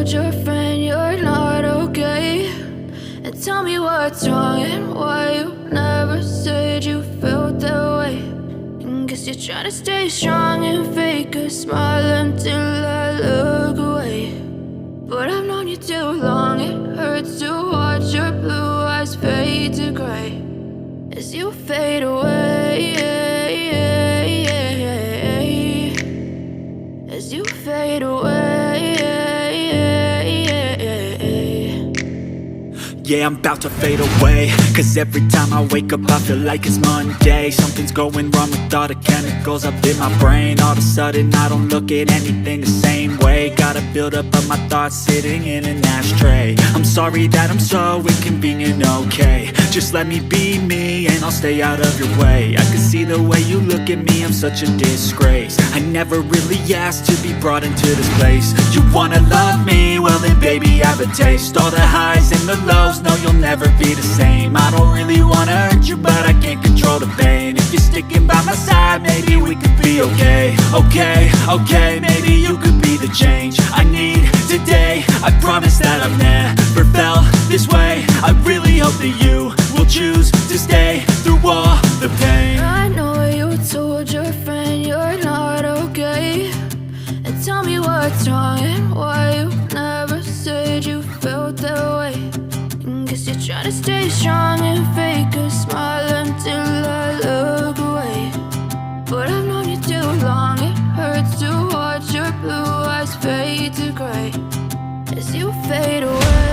told your friend you're not okay? And tell me what's wrong and why you never said you felt that way. And guess you're trying to stay strong and fake a smile until I look away. But I've known you too long, it hurts to watch your blue eyes fade to gray as you fade away, as you fade away. Yeah, I'm about to fade away, cause every time I wake up I feel like it's Monday. Something's going wrong with all the chemicals up in my brain. All of a sudden I don't look at anything the same way. Got a buildup of my thoughts sitting in an ashtray. I'm sorry that I'm so inconvenient, okay? Just let me be me and I'll stay out of your way. I can see the way you look at me, I'm such a disgrace. I never really asked to be brought into this place. You wanna love me? Well then baby have a taste. All the highs and the lows, no you'll never be the same. I don't really wanna hurt you but I can't control the pain. If you're sticking by my side maybe we could be okay. Okay, maybe you could be the change I need today. I promise that I've never felt this way. I really hope that you will choose to stay through all the pain. I know you told your friend you're not okay. And tell me what's wrong and why you never said you felt that way. And guess you're trying to stay strong and fake a smile until I look away. But I've known you too long, it hurts to watch your blue eyes fade to gray as you fade away.